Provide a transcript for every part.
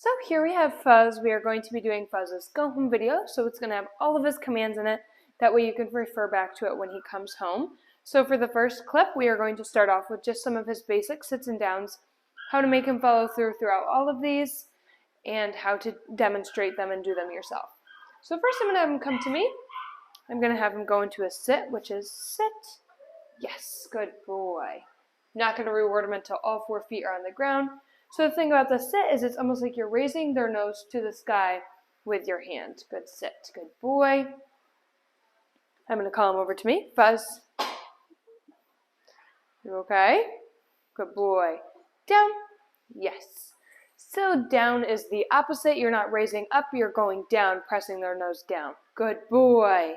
So here we have Fuzz. We are going to be doing Fuzz's go home video, so it's going to have all of his commands in it. That way you can refer back to it when he comes home. So for the first clip, we are going to start off with just some of his basic sits and downs, how to make him follow throughout all of these, and how to demonstrate them and do them yourself. So first I'm going to have him come to me. I'm going to have him go into a sit, which is sit. Yes, good boy. Not going to reward him until all 4 feet are on the ground. So the thing about the sit is it's almost like you're raising their nose to the sky with your hand. Good sit, good boy. I'm going to call him over to me. Fuzz. You okay? Good boy. Down. Yes. So down is the opposite. You're not raising up, you're going down, pressing their nose down. Good boy.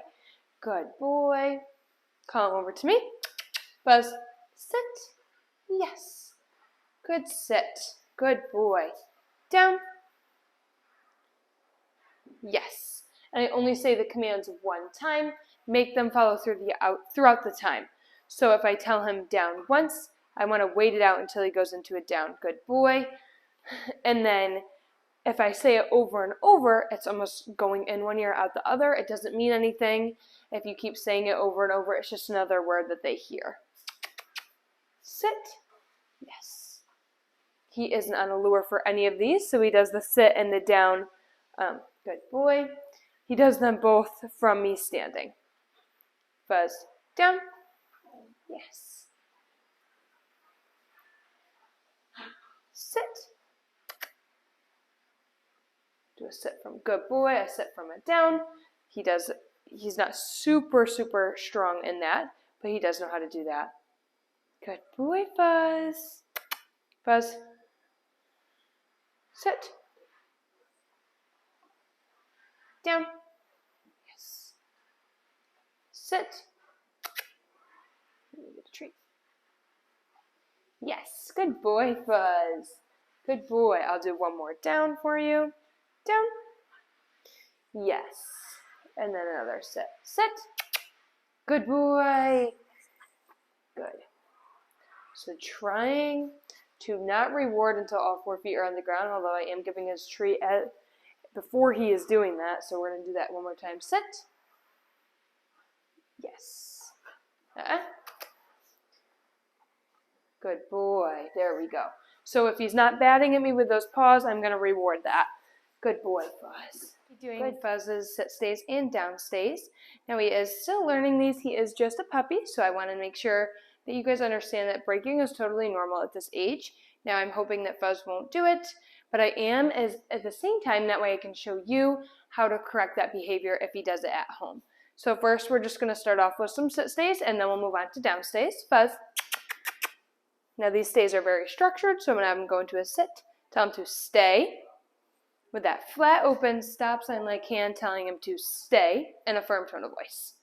Good boy. Call him over to me. Fuzz. Sit. Yes. Good sit. Good boy. Down. Yes. And I only say the commands one time. Make them follow throughout the time. So if I tell him down once, I want to wait it out until he goes into a down. Good boy. And then if I say it over and over, it's almost going in one ear, out the other. It doesn't mean anything. If you keep saying it over and over, it's just another word that they hear. Sit. Yes. He isn't on a lure for any of these, so he does the sit and the down. Good boy. He does them both from me standing. Fuzz. Down. Yes. Sit. Do a sit from good boy, a sit from a down. He's not super strong in that, but he does know how to do that. Good boy, Fuzz. Fuzz. Sit. Down. Yes. Sit. Let me get a treat. Yes. Good boy, Fuzz. Good boy. I'll do one more down for you. Down. Yes. And then another sit. Sit. Good boy. Good. So trying to not reward until all 4 feet are on the ground, although I am giving his treat before he is doing that. So we're going to do that one more time. Sit. Yes. Good boy. There we go. So if he's not batting at me with those paws, I'm going to reward that. Good boy, Fuzz. Doing good Fuzz's sit stays and down stays. Now he is still learning these. He is just a puppy, so I want to make sure that you guys understand that breaking is totally normal at this age. Now I'm hoping that Fuzz won't do it, but I am at the same time, that way I can show you how to correct that behavior if he does it at home. So first we're just going to start off with some sit stays, and then we'll move on to down stays. Fuzz. Now these stays are very structured, so I'm going to have him go into a sit, tell him to stay, with that flat open stop sign like hand telling him to stay in a firm tone of voice.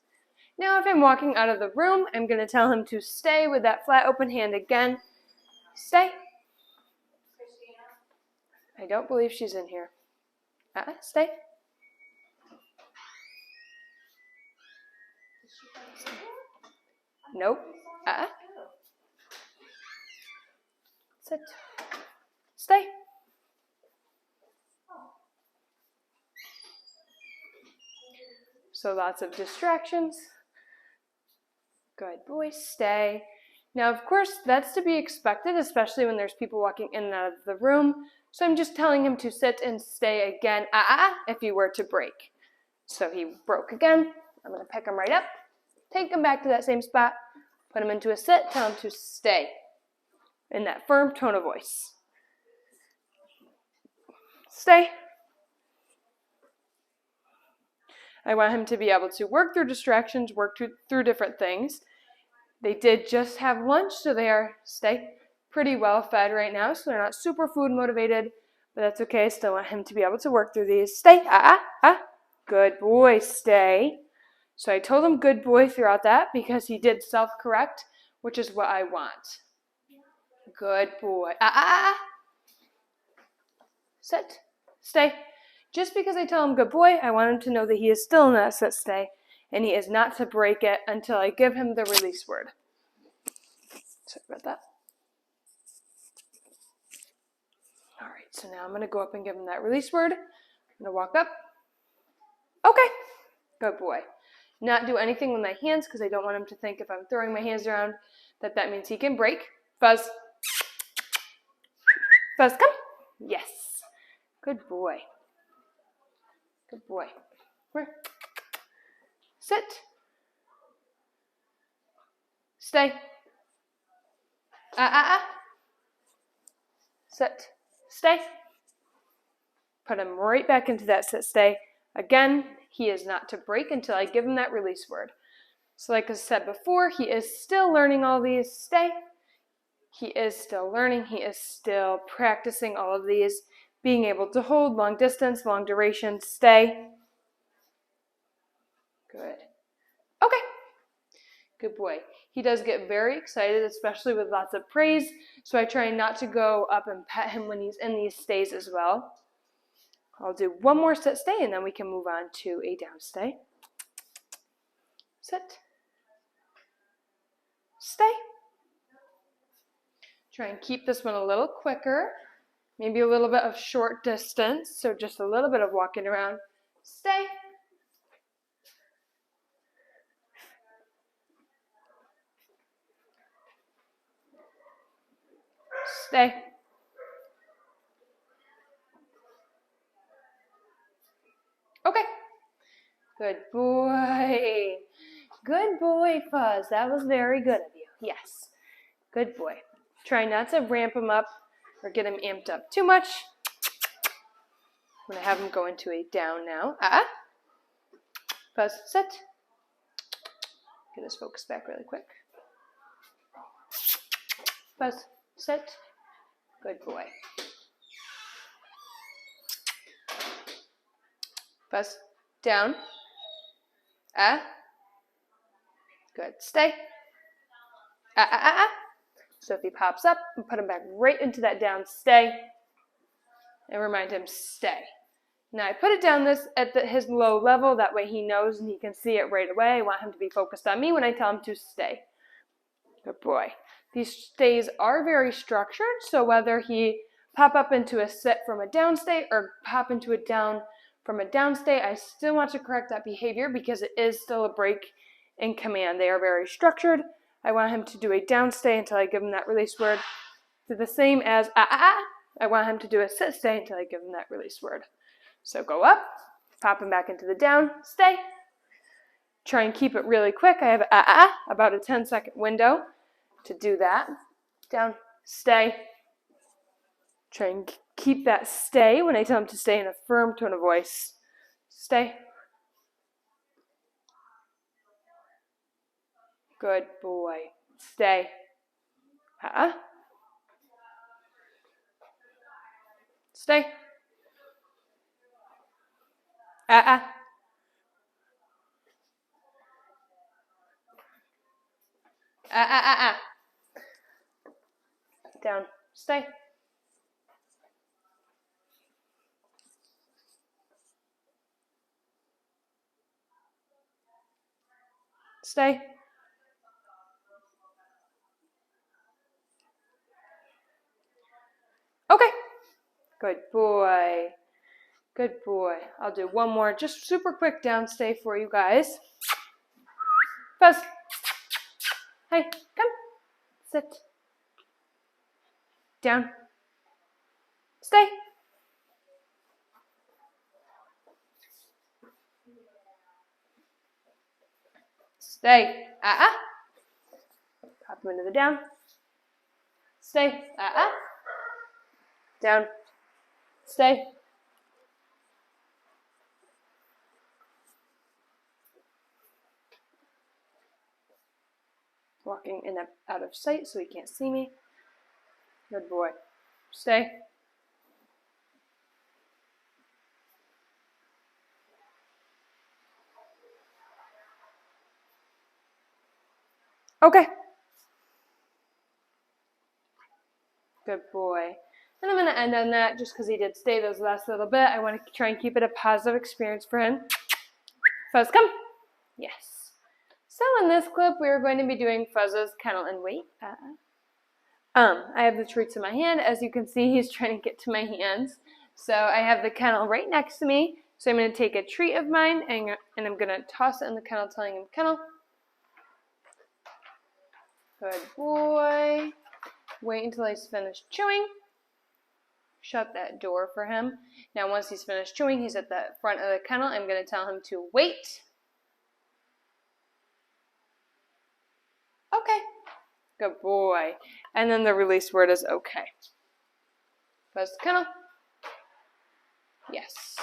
Now if I'm walking out of the room, I'm going to tell him to stay with that flat open hand again. Stay. I don't believe she's in here. Stay. Nope. Sit. Stay. So lots of distractions. Good boy, stay. Now, of course, that's to be expected, especially when there's people walking in and out of the room. So I'm just telling him to sit and stay again, if he were to break. So he broke again. I'm going to pick him right up, take him back to that same spot, put him into a sit, tell him to stay in that firm tone of voice. Stay. I want him to be able to work through distractions, work through different things. They did just have lunch, so they are pretty well fed right now, so they're not super food motivated, but that's okay. I still want him to be able to work through these. Stay. Good boy, stay. So I told him good boy throughout that because he did self-correct, which is what I want. Good boy. Sit. Stay. Just because I tell him good boy, I want him to know that he is still in that sit stay, and he is not to break it until I give him the release word. Sorry about that. All right. So now I'm going to go up and give him that release word. I'm going to walk up. Okay. Good boy. Not do anything with my hands because I don't want him to think if I'm throwing my hands around that means he can break. Fuzz. Fuzz, come. Yes. Good boy. Good boy. Where? Sit. Stay. Sit. Stay. Put him right back into that sit, stay. Again, he is not to break until I give him that release word. So like I said before, he is still learning all these. Stay. He is still learning. He is still practicing all of these. Being able to hold long distance, long duration. Stay. Good. Okay. Good boy. He does get very excited, especially with lots of praise. So I try not to go up and pet him when he's in these stays as well. I'll do one more sit stay and then we can move on to a down stay. Sit. Stay. Try and keep this one a little quicker. Maybe a little bit of short distance. So just a little bit of walking around. Stay. Stay. Okay. Good boy. Good boy, Fuzz. That was very good of you. Yes. Good boy. Try not to ramp him up or get him amped up too much. I'm going to have him go into a down now. Fuzz, sit. Get his focus back really quick. Fuzz, sit. Good boy. Fuzz, down. Good. Stay. So if he pops up, and put him back right into that down, stay. And remind him, stay. Now I put it down at his low level, that way he knows and he can see it right away. I want him to be focused on me when I tell him to stay. Good boy. These stays are very structured, so whether he pop up into a sit from a down stay or pop into a down from a down stay, I still want to correct that behavior because it is still a break in command. They are very structured. I want him to do a down stay until I give him that release word. So the same as I want him to do a sit stay until I give him that release word. So go up, pop him back into the down, stay. Try and keep it really quick. I have about a 10-second window to do that. Down, stay. Try and keep that stay when I tell him to stay in a firm tone of voice. Stay. Good boy. Stay. Stay. Down. Stay. Stay. Okay. Good boy. Good boy. I'll do one more, just super quick down stay for you guys. Fuzz. Hey, come. Sit. Down. Stay. Stay. Pop him into the down. Stay. Down. Stay. Walking in and out of sight so he can't see me. Good boy. Stay. Okay. Good boy. And I'm going to end on that just because he did stay those last little bit. I want to try and keep it a positive experience for him. Fuzz, come. Yes. So in this clip, we are going to be doing Fuzz's kennel and wait. I have the treats in my hand. As you can see, he's trying to get to my hands. So I have the kennel right next to me. So I'm going to take a treat of mine and I'm going to toss it in the kennel, telling him, kennel. Good boy. Wait until he's finished chewing. Shut that door for him. Now once he's finished chewing, he's at the front of the kennel. I'm going to tell him to wait. Okay. Good boy. And then the release word is okay. Buzz the kennel. Yes.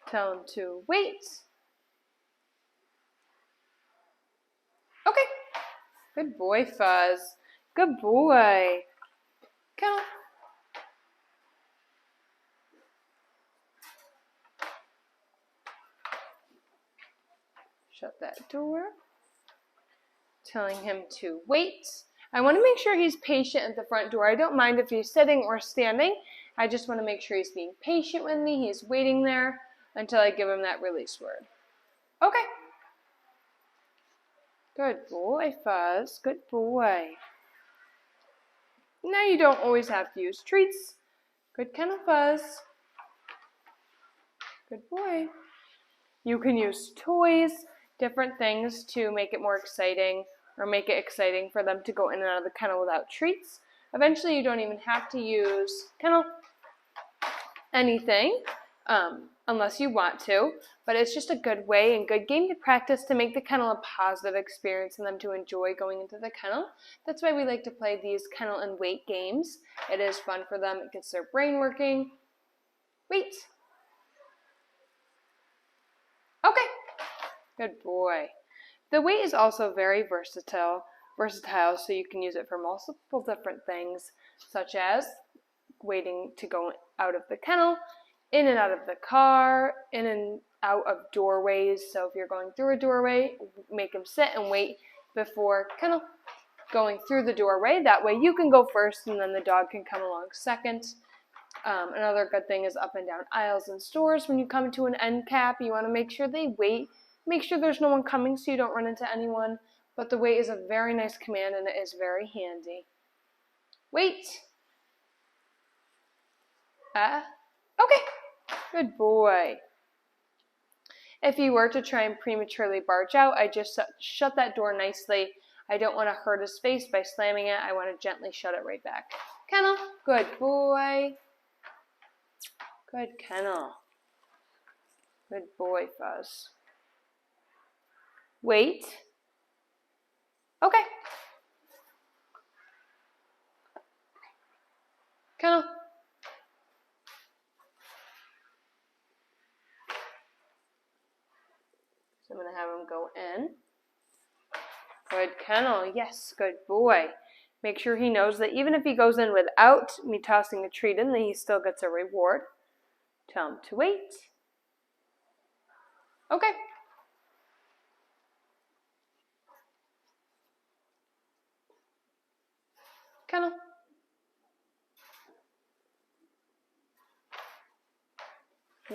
Tell him to wait. Okay. Good boy, Fuzz. Good boy. Kennel. Shut that door. Telling him to wait. I want to make sure he's patient at the front door. I don't mind if he's sitting or standing. I just want to make sure he's being patient with me. He's waiting there until I give him that release word. Okay. Good boy, Fuzz. Good boy. Now you don't always have to use treats. Good kennel, Fuzz. Good boy. You can use toys, different things to make it more exciting or make it exciting for them to go in and out of the kennel without treats. Eventually you don't even have to use kennel anything unless you want to, but it's just a good way and good game to practice to make the kennel a positive experience and them to enjoy going into the kennel. That's why we like to play these kennel and wait games. It is fun for them. It gets their brain working. Wait. Okay. Good boy. The wait is also very versatile, so you can use it for multiple different things, such as waiting to go out of the kennel, in and out of the car, in and out of doorways. So if you're going through a doorway, make him sit and wait before kennel going through the doorway. That way you can go first and then the dog can come along second. Another good thing is up and down aisles in stores. When you come to an end cap, you want to make sure they wait. Make sure there's no one coming so you don't run into anyone. But the wait is a very nice command and it is very handy. Wait. Okay. Good boy. If you were to try and prematurely barge out, I just shut that door nicely. I don't want to hurt his face by slamming it. I want to gently shut it right back. Kennel. Good boy. Good kennel. Good boy, Fuzz. Wait. Okay. Kennel. So I'm going to have him go in. Good kennel. Yes, good boy. Make sure he knows that even if he goes in without me tossing a treat in, that he still gets a reward. Tell him to wait. Okay. Kennel.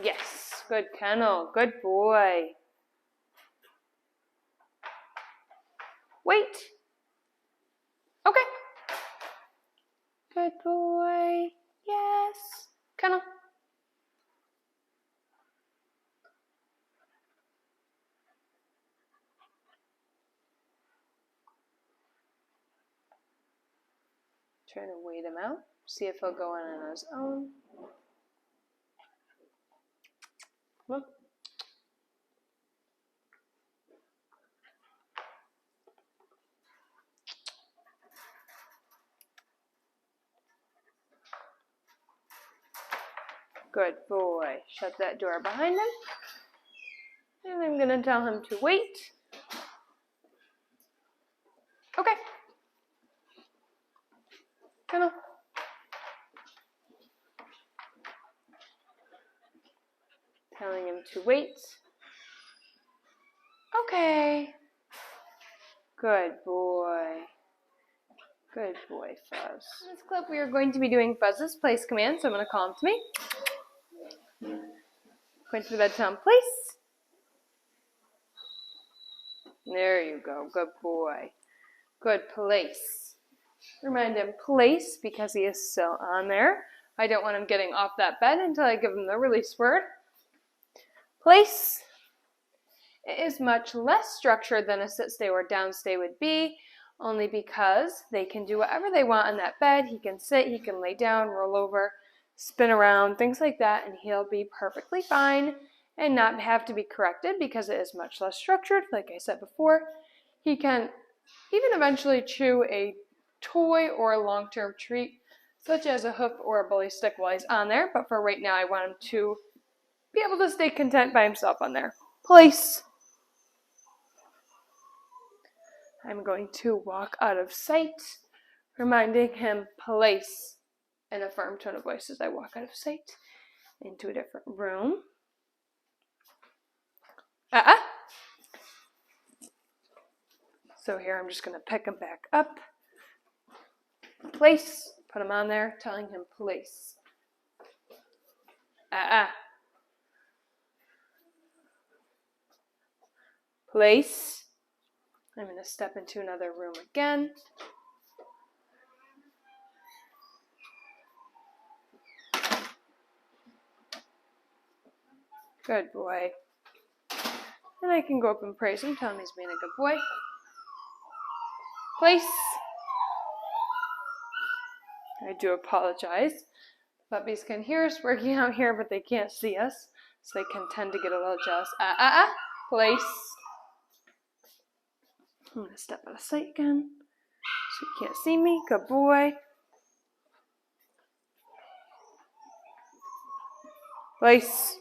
Yes, good kennel. Good boy. Wait. Okay. Good boy. Yes. Kennel. Trying to wait him out. See if he'll go in on his own. Come on. Good boy. Shut that door behind him. And I'm going to tell him to wait. Okay. Kennel. Telling him to wait. Okay. Good boy. Good boy, Fuzz. In this clip, we are going to be doing Fuzz's place command, so I'm going to call him to me. Going to the bed, tell him place. There you go. Good boy. Good, place. Remind him place because he is still on there. I don't want him getting off that bed until I give him the release word. Place. It is much less structured than a sit, stay, or down stay would be, only because they can do whatever they want on that bed. He can sit, he can lay down, roll over, spin around, things like that, and he'll be perfectly fine and not have to be corrected because it is much less structured. Like I said before, he can even eventually chew a toy or a long-term treat, such as a hoof or a bully stick while he's on there, but for right now I want him to be able to stay content by himself on there. Place. I'm going to walk out of sight, reminding him place in a firm tone of voice as I walk out of sight into a different room. So here I'm just going to pick him back up. Place. Put him on there, telling him place. Place. I'm going to step into another room again. Good boy. And I can go up and praise him, tell him he's being a good boy. Place. I do apologize. Puppies can hear us working out here, but they can't see us, so they can tend to get a little jealous. Place. I'm going to step out of sight again, so you can't see me. Good boy. Place.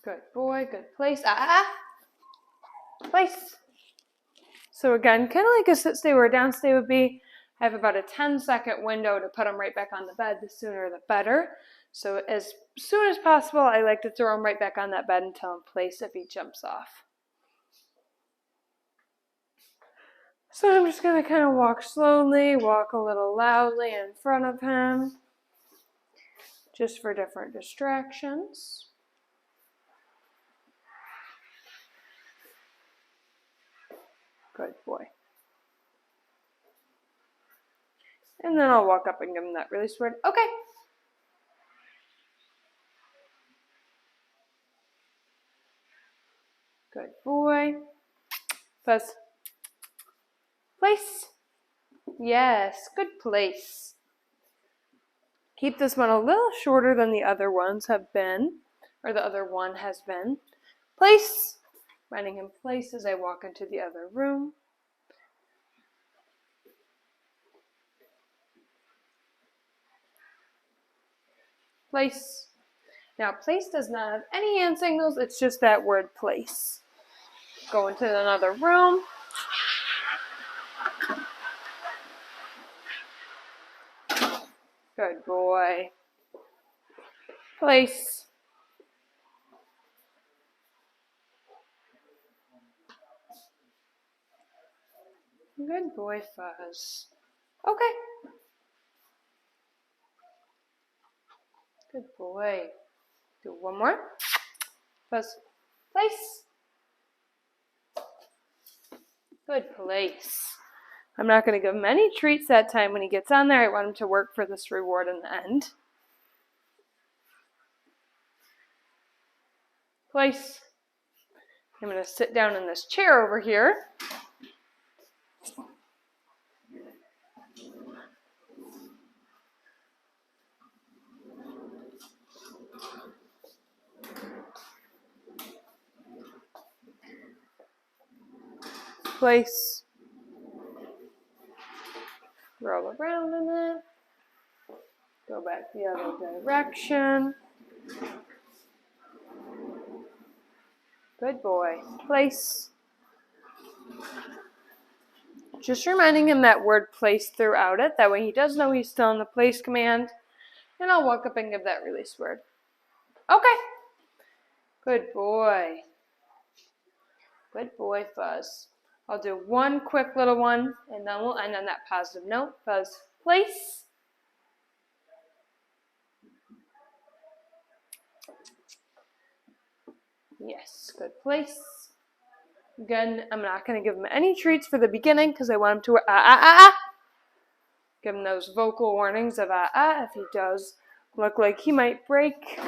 Good boy, good place. Place. So again, kind of like a sit stay or a down stay would be, I have about a 10-second window to put him right back on the bed. The sooner the better. So as soon as possible, I like to throw him right back on that bed and tell him place if he jumps off. So I'm just going to kind of walk slowly, walk a little loudly in front of him, just for different distractions. Good boy. And then I'll walk up and give him that release word. Okay. Good boy. Fuzz. Place. Yes, good place. Keep this one a little shorter than the other ones have been, or the other one has been. Place. Finding him place as I walk into the other room. Place. Now, place does not have any hand signals. It's just that word place. Go into another room. Good boy. Place. Good boy, Fuzz. Okay. Good boy. Do one more. Fuzz. Place. Good place. I'm not going to give him any treats that time when he gets on there. I want him to work for this reward in the end. Place. I'm going to sit down in this chair over here. Place. Roll around in it. Go back the other direction. Good boy. Place. Just reminding him that word place throughout it. That way he does know he's still in the place command. And I'll walk up and give that release word. Okay. Good boy. Good boy, Fuzz. I'll do one quick little one, and then we'll end on that positive note. Fuzz, place. Yes, good place. Again, I'm not going to give him any treats for the beginning because I want him to give him those vocal warnings of if he does look like he might break.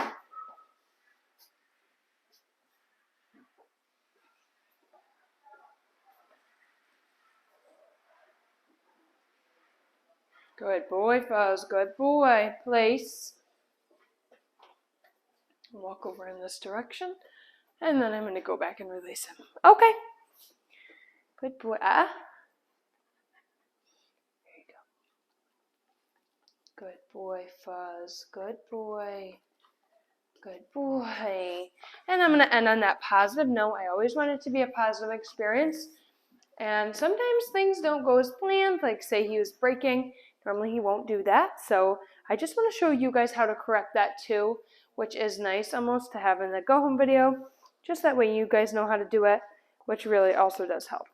Good boy, Fuzz. Good boy. Place. Walk over in this direction. And then I'm going to go back and release him. Okay. Good boy. There you go. Good boy, Fuzz. Good boy. Good boy. And I'm going to end on that positive note. I always want it to be a positive experience. And sometimes things don't go as planned. Like say he was breaking. Normally he won't do that. So I just want to show you guys how to correct that too, which is nice almost to have in the go home video. Just that way you guys know how to do it, which really also does help.